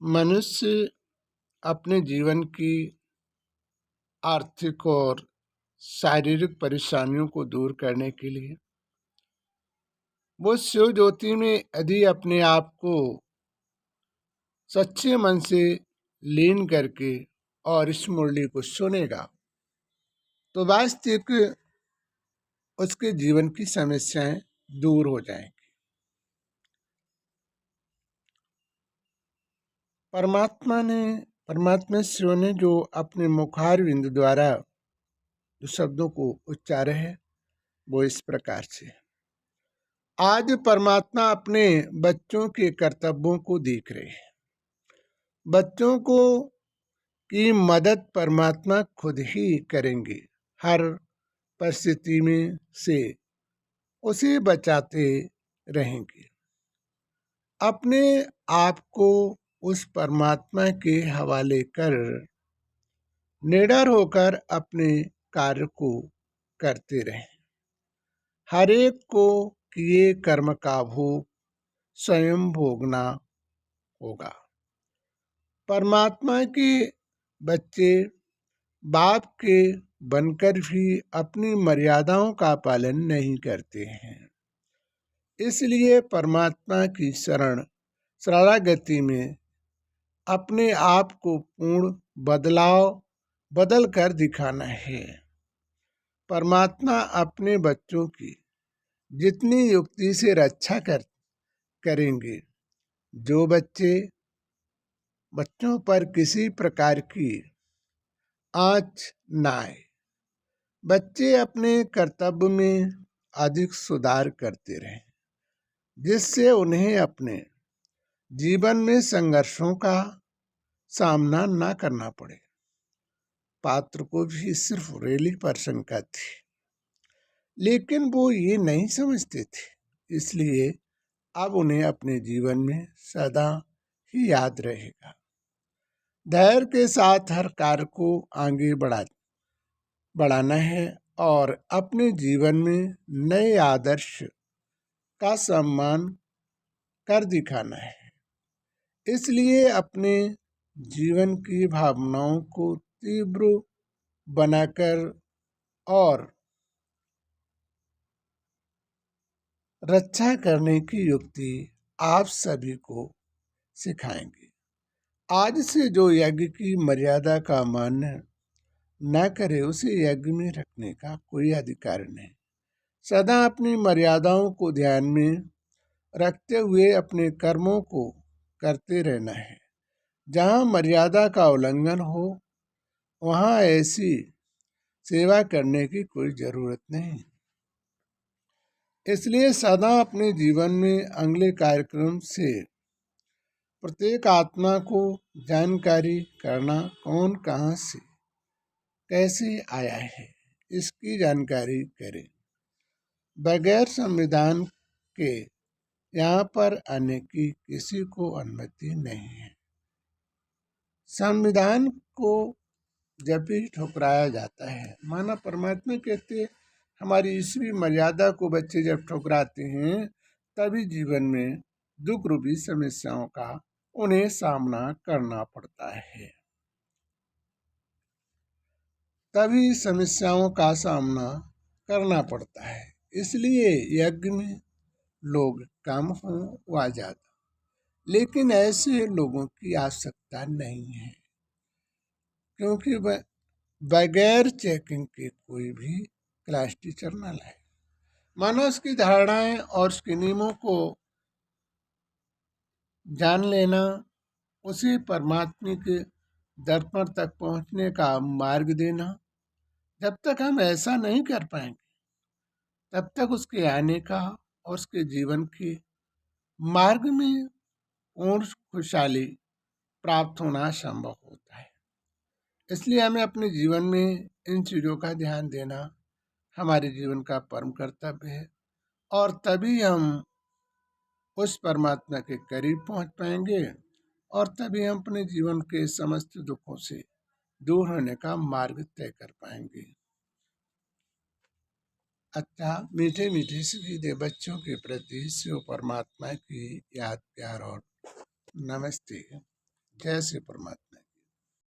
मनुष्य अपने जीवन की आर्थिक और शारीरिक परेशानियों को दूर करने के लिए वो शिव ज्योति में यदि अपने आप को सच्चे मन से लीन करके और इस मुरली को सुनेगा तो वास्तविक उसके जीवन की समस्याएं दूर हो जाएंगी। परमात्मा शिव ने जो अपने मुखारविंद द्वारा जो शब्दों को उच्चारे है वो इस प्रकार से। आज परमात्मा अपने बच्चों के कर्तव्यों को देख रहे हैं। बच्चों को की मदद परमात्मा खुद ही करेंगे। हर परिस्थिति में से उसे बचाते रहेंगे। अपने आप को उस परमात्मा के हवाले कर निडर होकर अपने कार्य को करते रहें। हर एक को किए कर्म का भोग स्वयं भोगना होगा। परमात्मा के बच्चे बाप के बनकर भी अपनी मर्यादाओं का पालन नहीं करते हैं। इसलिए परमात्मा की शरणागति में अपने आप को पूर्ण बदल कर दिखाना है। परमात्मा अपने बच्चों की जितनी युक्ति से रक्षा करेंगे, जो बच्चों पर किसी प्रकार की आँच न आए, बच्चे अपने कर्तव्य में अधिक सुधार करते रहें, जिससे उन्हें अपने जीवन में संघर्षों का सामना न करना पड़े। पात्र को भी सिर्फ रेली पर शंका थी, लेकिन वो ये नहीं समझते थे, इसलिए अब उन्हें अपने जीवन में सदा ही याद रहेगा। धैर्य के साथ हर कार्य को आगे बढ़ाना है और अपने जीवन में नए आदर्श का सम्मान कर दिखाना है। इसलिए अपने जीवन की भावनाओं को तीव्र बनाकर और रक्षा करने की युक्ति आप सभी को सिखाएंगे। आज से जो यज्ञ की मर्यादा का मान न करे, उसे यज्ञ में रखने का कोई अधिकार नहीं। सदा अपनी मर्यादाओं को ध्यान में रखते हुए अपने कर्मों को करते रहना है। जहाँ मर्यादा का उल्लंघन हो वहाँ ऐसी सेवा करने की कोई जरूरत नहीं। इसलिए सदा अपने जीवन में अगले कार्यक्रम से प्रत्येक आत्मा को जानकारी करना, कौन कहाँ से कैसे आया है, इसकी जानकारी करें। बगैर संविधान के यहाँ पर आने की किसी को अनुमति नहीं है। संविधान को जब भी ठुकराया जाता है, माना परमात्मा कहते हमारी ईश्वरीय मर्यादा को बच्चे जब ठुकराते हैं, तभी जीवन में दुख रूपी समस्याओं का उन्हें सामना करना पड़ता है। तभी समस्याओं का सामना करना पड़ता है। इसलिए यज्ञ में लोग कम हों व ज्यादा, लेकिन ऐसे लोगों की आवश्यकता नहीं है, क्योंकि बगैर चेकिंग के कोई भी क्लास टीचर न लाए। मानो उसकी धारणाएं और उसके नियमों को जान लेना, उसे परमात्मा के दर्पण तक पहुंचने का मार्ग देना। जब तक हम ऐसा नहीं कर पाएंगे, तब तक उसके आने का और उसके जीवन के मार्ग में पूर्ण खुशहाली प्राप्त होना संभव होता है। इसलिए हमें अपने जीवन में इन चीज़ों का ध्यान देना हमारे जीवन का परम कर्तव्य है, और तभी हम उस परमात्मा के करीब पहुंच पाएंगे और तभी हम अपने जीवन के समस्त दुखों से दूर होने का मार्ग तय कर पाएंगे। अच्छा, मीठे मीठे सीधे बच्चों के प्रति शिव परमात्मा की याद, प्यार और नमस्ते। जय श्री परमात्मा।